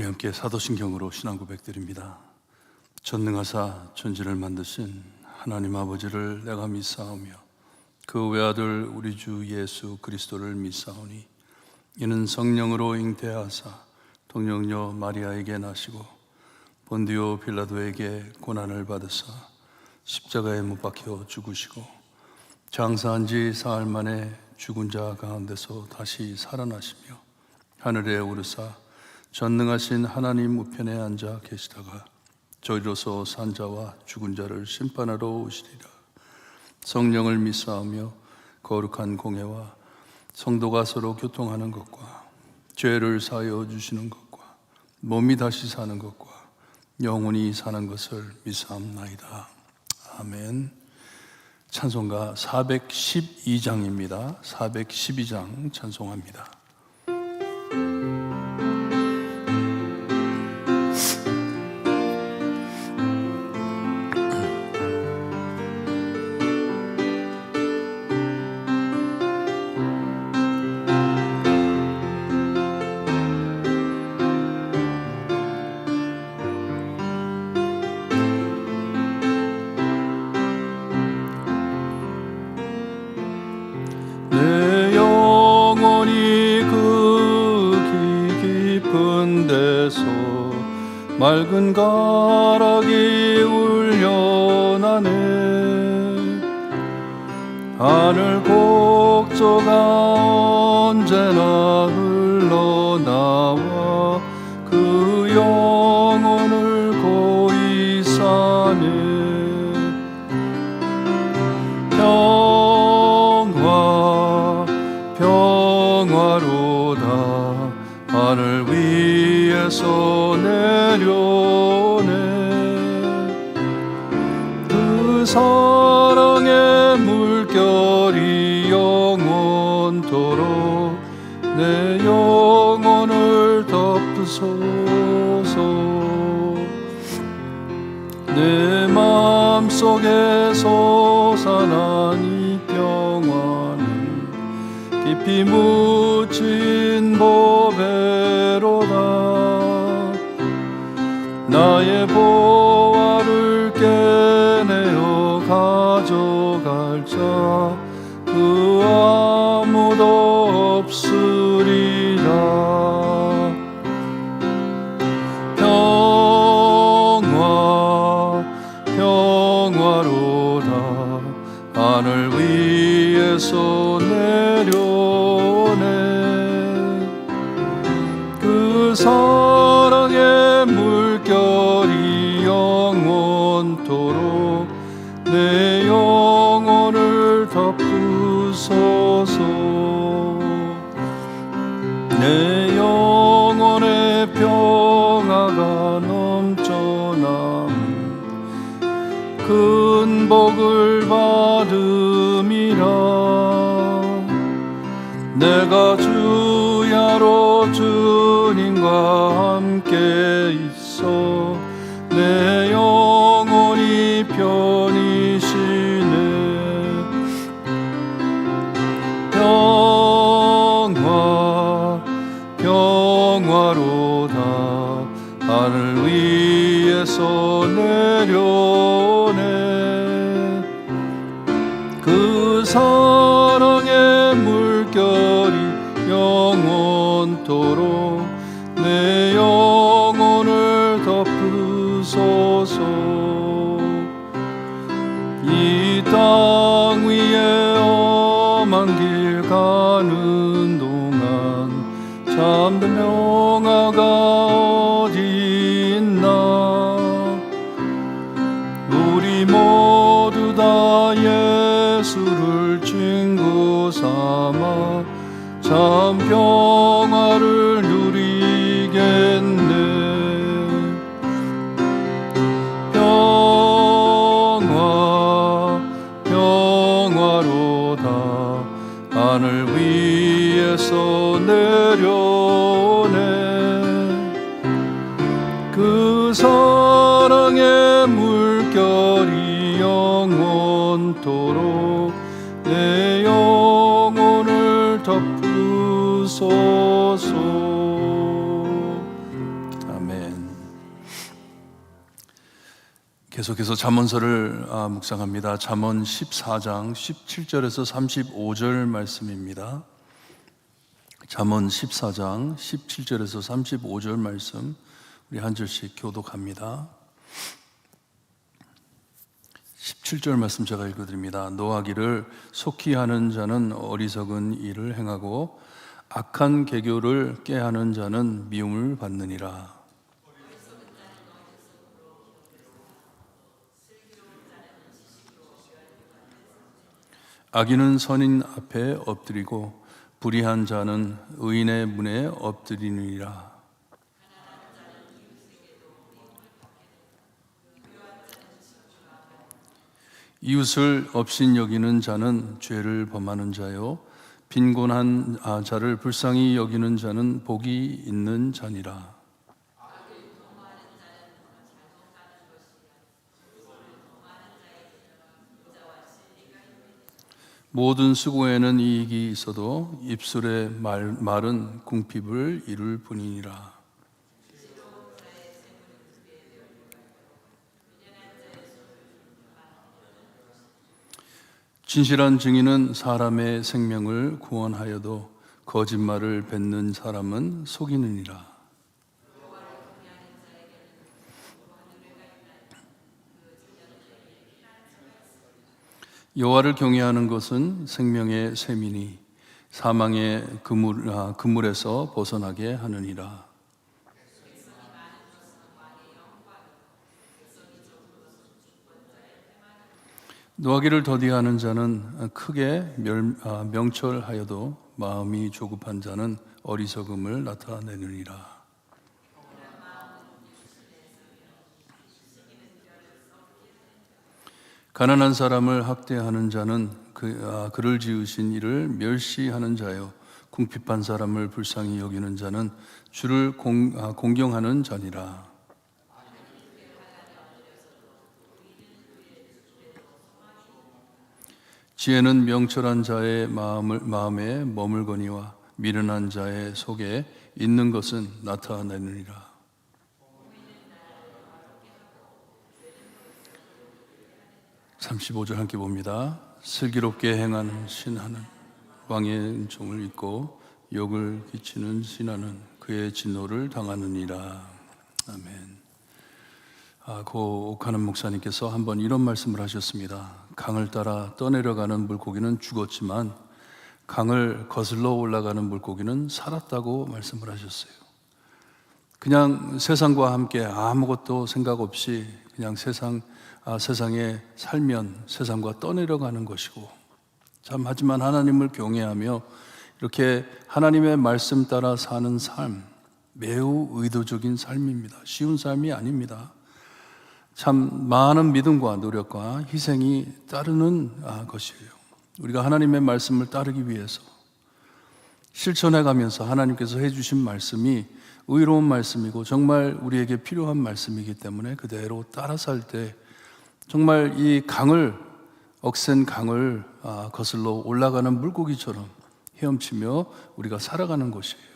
우리 함께 사도신경으로 신앙 고백드립니다. 전능하사 천지를 만드신 하나님 아버지를 내가 믿사오며 그 외아들 우리 주 예수 그리스도를 믿사오니 이는 성령으로 잉태하사 동정녀 마리아에게 나시고 본디오 빌라도에게 고난을 받으사 십자가에 못 박혀 죽으시고 장사한 지 사흘 만에 죽은 자 가운데서 다시 살아나시며 하늘에 오르사 전능하신 하나님 우편에 앉아 계시다가 저리로서 산 자와 죽은 자를 심판하러 오시리라. 성령을 믿사오며 거룩한 공회와 성도가 서로 교통하는 것과 죄를 사하여 주시는 것과 몸이 다시 사는 것과 영원히 사는 것을 믿사옵나이다. 아멘. 찬송가 412장입니다. 412장 찬송합니다. 내 영혼이 그 깊은 데서 맑은 가락이 울려나네. 하늘 곡조가 언제나 흘러나와 그 영혼을 고이 사네. 평화로다 하늘 위에서 내려오네. 그 사랑의 물결이 영원토록 내 영혼을 덮으소서. 내 마음속에 솟아난 이 평화는 깊이 묻힌 보배로다. 나의 보화를 깨내어 가져갈 자 그 아무도 없으리라. 평화로다 하늘 위에서 내려오네. 그 사랑의 물결이 영원토록 내 영혼을 덮으소서. 내 영혼의 평화가 넘쳐남은 큰 복을 받음이라. 내가 주야로 주님과 함께 있어 내 영혼이 편히 쉬네. 평화로다 하늘 위에서 내려오네. 그 사랑의 물결이 영원토록 내 영혼을 덮으소서. 이 땅 위에 험한 길 가는 동안 참된 평화가 어디 있나. 우리 모두 다 예수를 친구 삼아 참 평화를 누리겠네. 평화로다 하늘 위에서 내려오네. 그 사랑의 물결이 영원토록 내 영혼을 덮으소서. 계속해서 잠언서를 묵상합니다. 잠언 14장 17절에서 35절 말씀입니다. 잠언 14장 17절에서 35절 말씀 우리 한 절씩 교독합니다. 17절 말씀 제가 읽어드립니다. 노하기를 속히 하는 자는 어리석은 일을 행하고 악한 계교를 꾀하는 자는 미움을 받느니라. 악인은 선인 앞에 엎드리고 불의한 자는 의인의 문에 엎드리느니라. 이웃을 업신 여기는 자는 죄를 범하는 자요 빈곤한 자를 불쌍히 여기는 자는 복이 있는 자니라. 모든 수고에는 이익이 있어도 입술의 말은 궁핍을 이룰 뿐이니라. 진실한 증인은 사람의 생명을 구원하여도 거짓말을 뱉는 사람은 속이느니라. 여호와를 경외하는 것은 생명의 셈이니 사망의 그물에서 벗어나게 하느니라. 노하기를 더디하는 자는 크게 명철하여도 마음이 조급한 자는 어리석음을 나타내느니라. 가난한 사람을 학대하는 자는 그를 지으신 이를 멸시하는 자요 궁핍한 사람을 불쌍히 여기는 자는 주를 공경하는 자니라. 지혜는 명철한 자의 마음에 머물거니와 미련한 자의 속에 있는 것은 나타내느니라. (35절) 함께 봅니다. 슬기롭게 행하는 신하는 왕의 은총을 잊고 욕을 끼치는 신하는 그의 진노를 당하느니라. 아멘. 고 옥하는 목사님께서 한번 이런 말씀을 하셨습니다. 강을 따라 떠내려가는 물고기는 죽었지만 강을 거슬러 올라가는 물고기는 살았다고 말씀을 하셨어요. 그냥 세상과 함께 아무것도 생각 없이 그냥 세상에 살면 세상과 떠내려가는 것이고, 참 하지만 하나님을 경외하며 이렇게 하나님의 말씀 따라 사는 삶, 매우 의도적인 삶입니다. 쉬운 삶이 아닙니다. 참 많은 믿음과 노력과 희생이 따르는 것이에요. 우리가 하나님의 말씀을 따르기 위해서 실천해 가면서 하나님께서 해주신 말씀이 의로운 말씀이고 정말 우리에게 필요한 말씀이기 때문에 그대로 따라 살 때 정말 이 억센 강을 거슬러 올라가는 물고기처럼 헤엄치며 우리가 살아가는 것이에요.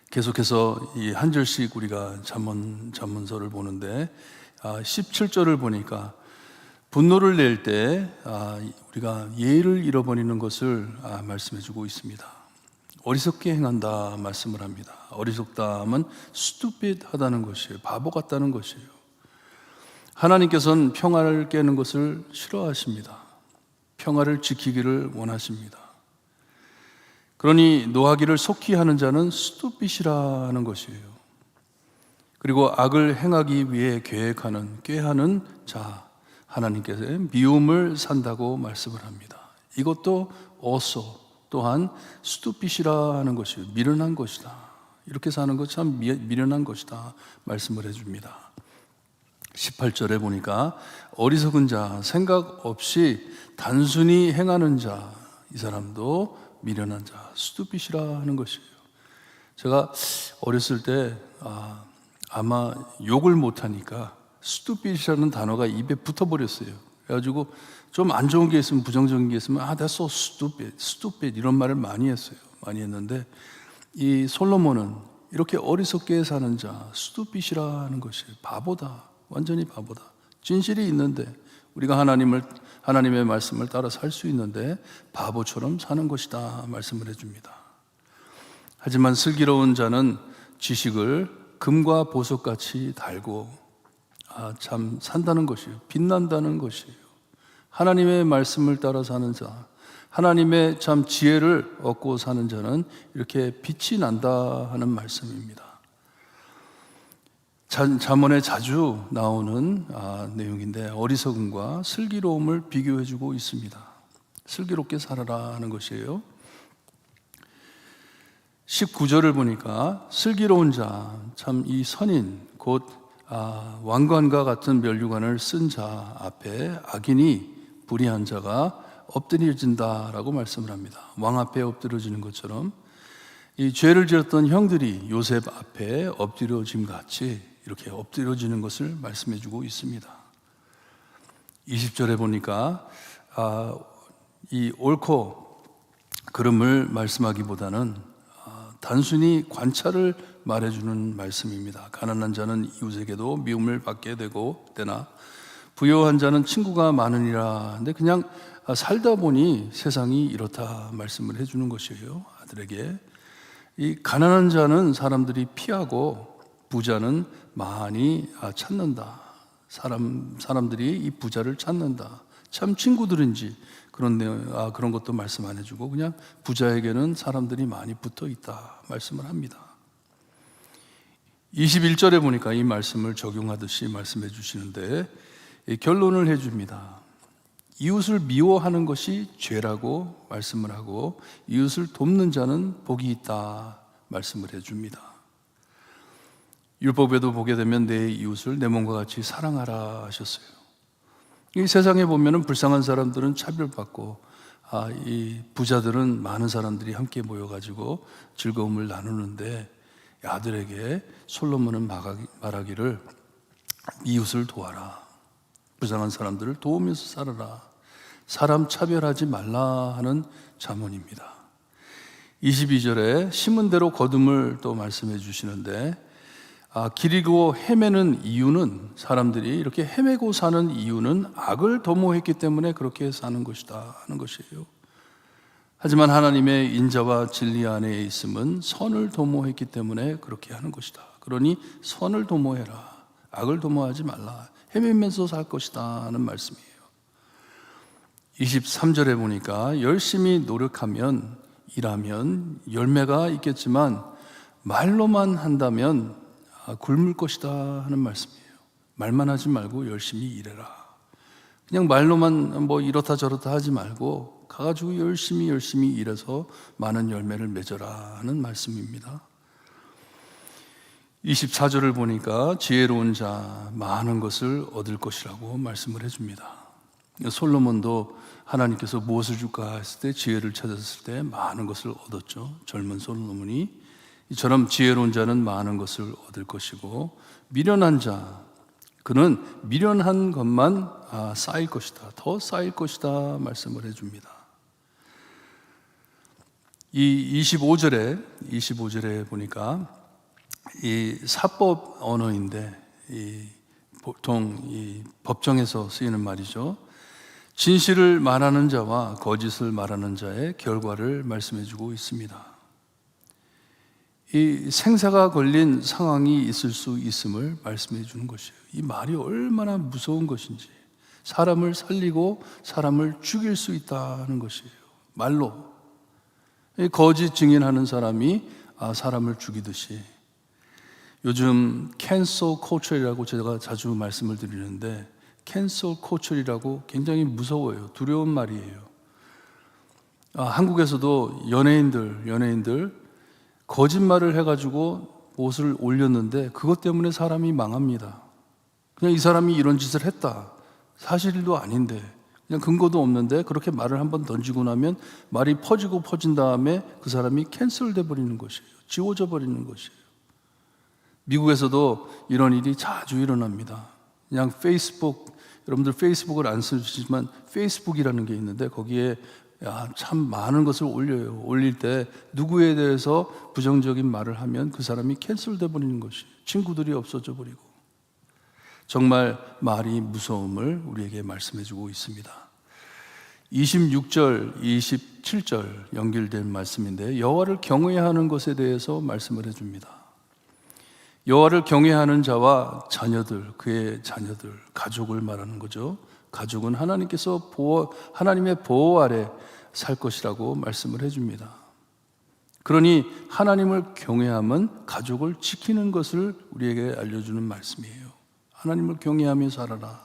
계속해서 이 한 절씩 우리가 잠언서를 보는데 17절을 보니까 분노를 낼 때 우리가 예의를 잃어버리는 것을 말씀해주고 있습니다. 어리석게 행한다 말씀을 합니다. 어리석다함은 stupid하다는 것이에요. 바보 같다는 것이에요. 하나님께서는 평화를 깨는 것을 싫어하십니다. 평화를 지키기를 원하십니다. 그러니 노하기를 속히 하는 자는 stupid이라는 것이에요. 그리고 악을 행하기 위해 꾀하는 자, 하나님께서 미움을 산다고 말씀을 합니다. 이것도 또한 stupid이라는 것이에요. 미련한 것이다. 이렇게 사는 것 참 미련한 것이다 말씀을 해줍니다. 18절에 보니까 어리석은 자, 생각 없이 단순히 행하는 자, 이 사람도 미련한 자, stupid이라는 것이에요. 제가 어렸을 때 아마 욕을 못하니까 stupid이라는 단어가 입에 붙어버렸어요. 그래가지고 좀 안 좋은 게 있으면, 부정적인 게 있으면 that's so stupid 이런 말을 많이 했는데 이 솔로몬은 이렇게 어리석게 사는 자, stupid이라는 것이에요. 바보다. 완전히 바보다. 진실이 있는데 우리가 하나님의 말씀을 따라 살 수 있는데 바보처럼 사는 것이다 말씀을 해줍니다. 하지만 슬기로운 자는 지식을 금과 보석같이 달고 참 산다는 것이에요. 빛난다는 것이에요. 하나님의 말씀을 따라 사는 자, 하나님의 참 지혜를 얻고 사는 자는 이렇게 빛이 난다 하는 말씀입니다. 잠언에 자주 나오는 내용인데 어리석음과 슬기로움을 비교해주고 있습니다. 슬기롭게 살아라 하는 것이에요. 19절을 보니까 슬기로운 자, 참 이 선인 곧 왕관과 같은 면류관을 쓴 자 앞에 악인이 불의한 자가 엎드려진다라고 말씀을 합니다. 왕 앞에 엎드려지는 것처럼 이 죄를 지었던 형들이 요셉 앞에 엎드려짐 같이 이렇게 엎드려지는 것을 말씀해주고 있습니다. 20절에 보니까 이 옳고 그름을 말씀하기보다는 단순히 관찰을 말해주는 말씀입니다. 가난한 자는 이웃에게도 미움을 받게 되나 부요한 자는 친구가 많으니라. 근데 그냥 살다 보니 세상이 이렇다 말씀을 해주는 것이에요. 아들에게 이 가난한 자는 사람들이 피하고 부자는 많이 찾는다. 사람들이 이 부자를 찾는다. 참 친구들인지 그런 것도 말씀 안 해주고 그냥 부자에게는 사람들이 많이 붙어 있다 말씀을 합니다. 21절에 보니까 이 말씀을 적용하듯이 말씀해 주시는데 결론을 해줍니다. 이웃을 미워하는 것이 죄라고 말씀을 하고 이웃을 돕는 자는 복이 있다 말씀을 해줍니다. 율법에도 보게 되면 내 이웃을 내 몸과 같이 사랑하라 하셨어요. 이 세상에 보면은 불쌍한 사람들은 차별받고 이 부자들은 많은 사람들이 함께 모여가지고 즐거움을 나누는데 아들에게 솔로몬은 말하기를 이웃을 도와라. 불쌍한 사람들을 도우면서 살아라. 사람 차별하지 말라 하는 잠언입니다. 22절에 심은 대로 거둠을 또 말씀해 주시는데 길이고 헤매는 이유는 사람들이 이렇게 헤매고 사는 이유는 악을 도모했기 때문에 그렇게 사는 것이다 하는 것이에요. 하지만 하나님의 인자와 진리 안에 있음은 선을 도모했기 때문에 그렇게 하는 것이다. 그러니 선을 도모해라. 악을 도모하지 말라. 헤매면서 살 것이다 하는 말씀이에요. 23절에 보니까 열심히 노력하면 일하면 열매가 있겠지만 말로만 한다면 굶을 것이다 하는 말씀이에요. 말만 하지 말고 열심히 일해라. 그냥 말로만 뭐 이렇다 저렇다 하지 말고 가가지고 열심히 일해서 많은 열매를 맺어라 하는 말씀입니다. 24절을 보니까 지혜로운 자 많은 것을 얻을 것이라고 말씀을 해줍니다. 솔로몬도 하나님께서 무엇을 줄까 했을 때 지혜를 찾았을 때 많은 것을 얻었죠. 젊은 솔로몬이 이처럼 지혜로운 자는 많은 것을 얻을 것이고 미련한 자 그는 미련한 것만 쌓일 것이다. 더 쌓일 것이다 말씀을 해줍니다. 이 25절에 보니까 이 사법 언어인데 보통 이 법정에서 쓰이는 말이죠. 진실을 말하는 자와 거짓을 말하는 자의 결과를 말씀해주고 있습니다. 이 생사가 걸린 상황이 있을 수 있음을 말씀해 주는 것이에요. 이 말이 얼마나 무서운 것인지 사람을 살리고 사람을 죽일 수 있다는 것이에요. 말로 거짓 증인하는 사람이 사람을 죽이듯이 요즘 캔서 컬처라고 제가 자주 말씀을 드리는데 캔서 컬처라고 굉장히 무서워요. 두려운 말이에요. 한국에서도 연예인들 거짓말을 해가지고 옷을 올렸는데 그것 때문에 사람이 망합니다. 그냥 이 사람이 이런 짓을 했다. 사실도 아닌데 그냥 근거도 없는데 그렇게 말을 한번 던지고 나면 말이 퍼진 다음에 그 사람이 캔슬돼 버리는 것이에요. 지워져 버리는 것이에요. 미국에서도 이런 일이 자주 일어납니다. 그냥 여러분들 페이스북을 안 쓰시지만 페이스북이라는 게 있는데 거기에 참 많은 것을 올려요. 올릴 때 누구에 대해서 부정적인 말을 하면 그 사람이 캔슬돼 버리는 것이 친구들이 없어져 버리고 정말 말이 무서움을 우리에게 말씀해 주고 있습니다. 26절, 27절 연결된 말씀인데 여호와를 경외하는 것에 대해서 말씀을 해줍니다. 여호와를 경외하는 자와 자녀들, 그의 자녀들, 가족을 말하는 거죠. 가족은 하나님의 보호 아래 살 것이라고 말씀을 해줍니다. 그러니 하나님을 경외함은 가족을 지키는 것을 우리에게 알려주는 말씀이에요. 하나님을 경외하며 살아라.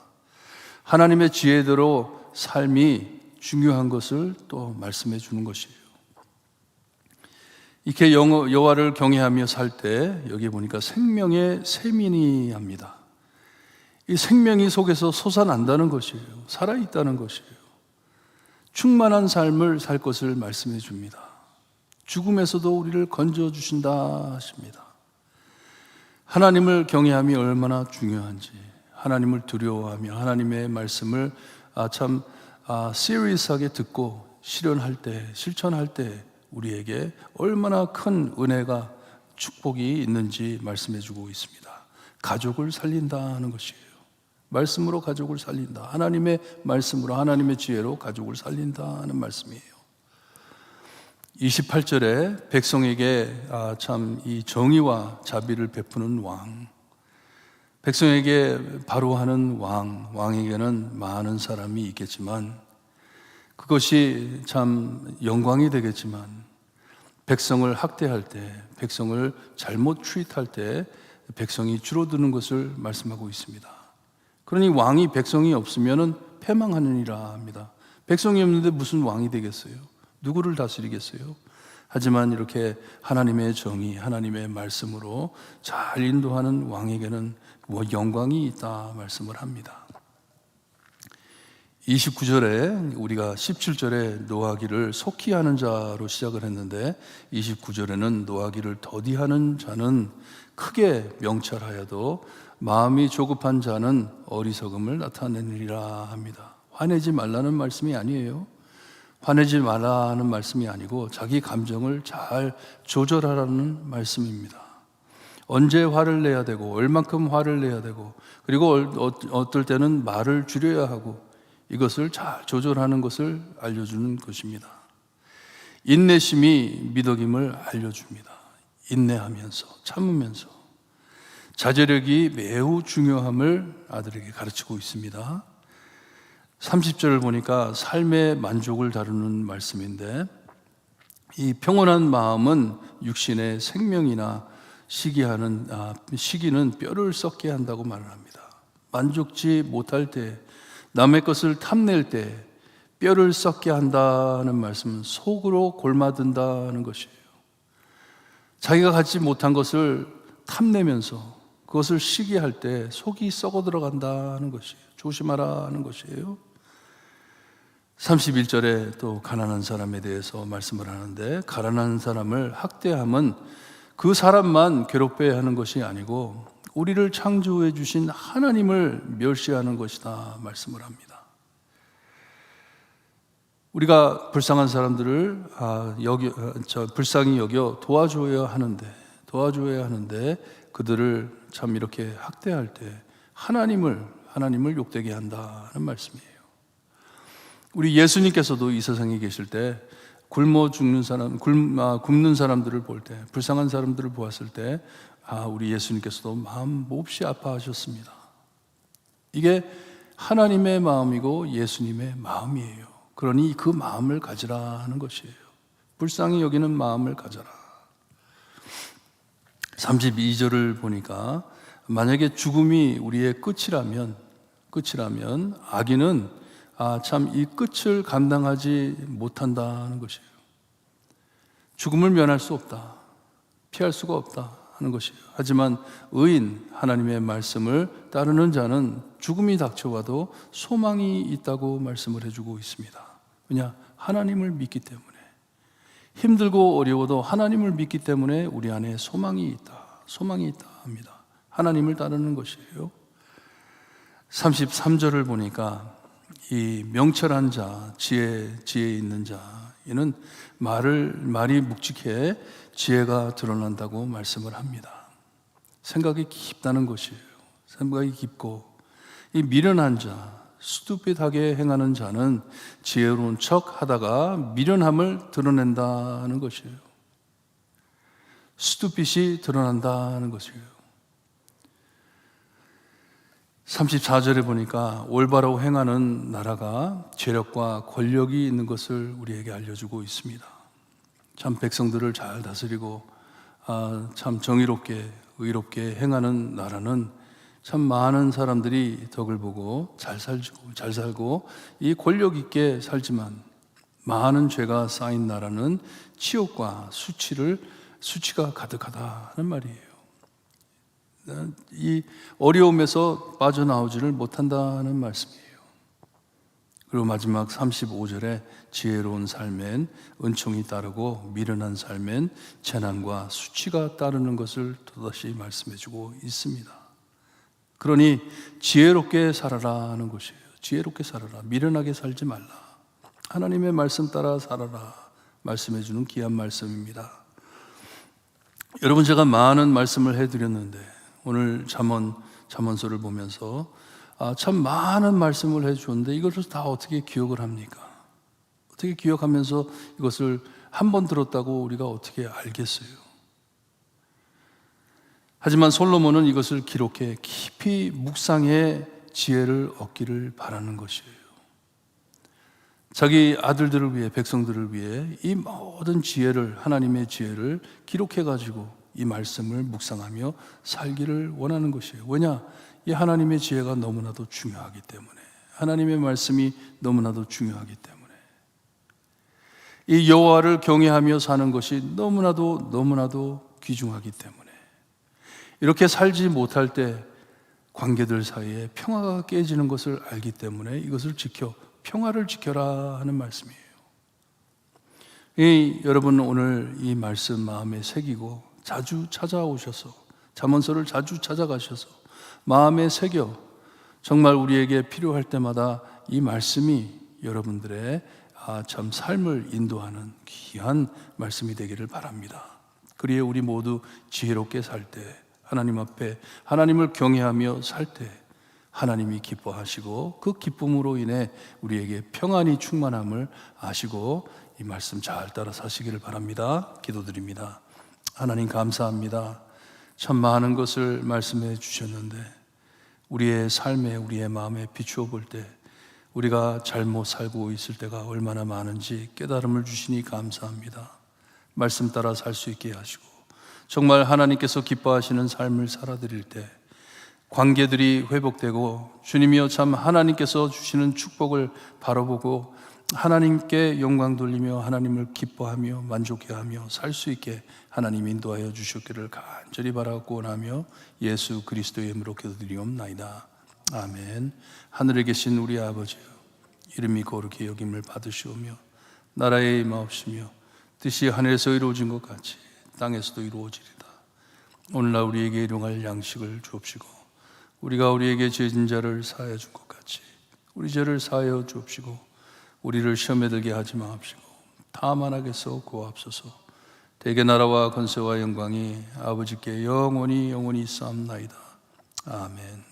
하나님의 지혜대로 삶이 중요한 것을 또 말씀해 주는 것이에요. 이렇게 여호와를 경외하며 살 때 여기 보니까 생명의 샘이 합니다. 이 생명이 속에서 솟아난다는 것이에요. 살아있다는 것이에요. 충만한 삶을 살 것을 말씀해 줍니다. 죽음에서도 우리를 건져주신다 하십니다. 하나님을 경외함이 얼마나 중요한지, 하나님을 두려워하며 하나님의 말씀을 시리어스하게 듣고 실천할 때 우리에게 얼마나 큰 은혜가 축복이 있는지 말씀해 주고 있습니다. 가족을 살린다는 것이에요. 말씀으로 가족을 살린다. 하나님의 말씀으로, 하나님의 지혜로 가족을 살린다는 말씀이에요. 28절에 백성에게 이 정의와 자비를 베푸는 왕, 백성에게 바로 하는 왕에게는 많은 사람이 있겠지만 그것이 참 영광이 되겠지만 백성을 학대할 때, 백성을 잘못 트윗할 때 백성이 줄어드는 것을 말씀하고 있습니다. 그러니 왕이 백성이 없으면 패망하느니라 합니다. 백성이 없는데 무슨 왕이 되겠어요? 누구를 다스리겠어요? 하지만 이렇게 하나님의 정의, 하나님의 말씀으로 잘 인도하는 왕에게는 영광이 있다 말씀을 합니다. 29절에 우리가 17절에 노하기를 속히 하는 자로 시작을 했는데 29절에는 노하기를 더디하는 자는 크게 명철하여도 마음이 조급한 자는 어리석음을 나타내느니라 합니다. 화내지 말라는 말씀이 아니에요. 화내지 말라는 말씀이 아니고 자기 감정을 잘 조절하라는 말씀입니다. 언제 화를 내야 되고 얼만큼 화를 내야 되고 그리고 어떨 때는 말을 줄여야 하고 이것을 잘 조절하는 것을 알려주는 것입니다. 인내심이 미덕임을 알려줍니다. 인내하면서 참으면서 자제력이 매우 중요함을 아들에게 가르치고 있습니다. 30절을 보니까 삶의 만족을 다루는 말씀인데 이 평온한 마음은 육신의 생명이나 시기는 뼈를 썩게 한다고 말을 합니다. 만족지 못할 때, 남의 것을 탐낼 때 뼈를 썩게 한다는 말씀은 속으로 골마든다는 것이에요. 자기가 갖지 못한 것을 탐내면서 그것을 시기할 때 속이 썩어 들어간다는 것이에요. 조심하라는 것이에요. 31절에 또 가난한 사람에 대해서 말씀을 하는데 가난한 사람을 학대함은 그 사람만 괴롭혀야 하는 것이 아니고 우리를 창조해 주신 하나님을 멸시하는 것이다 말씀을 합니다. 우리가 불쌍한 사람들을 불쌍히 여겨 도와줘야 하는데 그들을 참 이렇게 학대할 때 하나님을 욕되게 한다는 말씀이에요. 우리 예수님께서도 이 세상에 계실 때 굶는 사람들을 볼 때, 불쌍한 사람들을 보았을 때, 우리 예수님께서도 마음 몹시 아파하셨습니다. 이게 하나님의 마음이고 예수님의 마음이에요. 그러니 그 마음을 가지라 하는 것이에요. 불쌍히 여기는 마음을 가져라. 32절을 보니까 만약에 죽음이 우리의 끝이라면 악인은 참 이 끝을 감당하지 못한다는 것이에요. 죽음을 면할 수 없다. 피할 수가 없다 하는 것이에요. 하지만 의인, 하나님의 말씀을 따르는 자는 죽음이 닥쳐와도 소망이 있다고 말씀을 해주고 있습니다. 왜냐? 하나님을 믿기 때문에. 힘들고 어려워도 하나님을 믿기 때문에 우리 안에 소망이 있다 합니다. 하나님을 따르는 것이에요. 33절을 보니까 이 명철한 자, 지혜 있는 자, 이는 말이 묵직해 지혜가 드러난다고 말씀을 합니다. 생각이 깊다는 것이에요. 생각이 깊고 이 미련한 자, 스투핏하게 행하는 자는 지혜로운 척 하다가 미련함을 드러낸다는 것이에요. 스투핏이 드러난다는 것이에요. 34절에 보니까 올바로 행하는 나라가 재력과 권력이 있는 것을 우리에게 알려주고 있습니다. 참 백성들을 잘 다스리고 참 정의롭게 의롭게 행하는 나라는 참 많은 사람들이 덕을 보고 잘 살고 이 권력 있게 살지만 많은 죄가 쌓인 나라는 치욕과 수치가 가득하다는 말이에요. 이 어려움에서 빠져나오지를 못한다는 말씀이에요. 그리고 마지막 35절에 지혜로운 삶엔 은총이 따르고 미련한 삶엔 재난과 수치가 따르는 것을 또다시 말씀해주고 있습니다. 그러니 지혜롭게 살아라는 것이에요. 지혜롭게 살아라. 미련하게 살지 말라. 하나님의 말씀 따라 살아라. 말씀해주는 귀한 말씀입니다. 여러분, 제가 많은 말씀을 해드렸는데 오늘 잠언서를 보면서 참 많은 말씀을 해주었는데 이것을 다 어떻게 기억을 합니까? 어떻게 기억하면서 이것을 한 번 들었다고 우리가 어떻게 알겠어요? 하지만 솔로몬은 이것을 기록해 깊이 묵상해 지혜를 얻기를 바라는 것이에요. 자기 아들들을 위해, 백성들을 위해 이 모든 지혜를, 하나님의 지혜를 기록해가지고 이 말씀을 묵상하며 살기를 원하는 것이에요. 왜냐? 이 하나님의 지혜가 너무나도 중요하기 때문에, 하나님의 말씀이 너무나도 중요하기 때문에, 이 여호와를 경외하며 사는 것이 너무나도 귀중하기 때문에, 이렇게 살지 못할 때 관계들 사이에 평화가 깨지는 것을 알기 때문에 이것을 평화를 지켜라 하는 말씀이에요. 여러분, 오늘 이 말씀 마음에 새기고 자주 찾아오셔서, 잠언서를 자주 찾아가셔서 마음에 새겨 정말 우리에게 필요할 때마다 이 말씀이 여러분들의 참 삶을 인도하는 귀한 말씀이 되기를 바랍니다. 그리에 우리 모두 지혜롭게 살 때, 하나님 앞에 하나님을 경외하며 살 때 하나님이 기뻐하시고 그 기쁨으로 인해 우리에게 평안이 충만함을 아시고 이 말씀 잘 따라 사시기를 바랍니다. 기도드립니다. 하나님, 감사합니다. 참 많은 것을 말씀해 주셨는데 우리의 삶에, 우리의 마음에 비추어 볼 때 우리가 잘못 살고 있을 때가 얼마나 많은지 깨달음을 주시니 감사합니다. 말씀 따라 살 수 있게 하시고 정말 하나님께서 기뻐하시는 삶을 살아드릴 때 관계들이 회복되고 주님이여 참 하나님께서 주시는 축복을 바라보고 하나님께 영광 돌리며 하나님을 기뻐하며 만족해하며 살 수 있게 하나님 인도하여 주셨기를 간절히 바라고 원하며 예수 그리스도의 이름으로 기도드리옵나이다. 아멘. 하늘에 계신 우리 아버지여, 이름이 거룩히 여김을 받으시오며 나라에 임하옵시며 뜻이 하늘에서 이루어진 것 같이 땅에서도 이루어지리다. 오늘날 우리에게 일용할 양식을 주옵시고 우리가 우리에게 죄진 자를 사하여 준 것 같이 우리 죄를 사하여 주옵시고 우리를 시험에 들게 하지 마옵시고 다만 악에서 구하옵소서. 대개 나라와 권세와 영광이 아버지께 영원히 있사옵나이다. 아멘.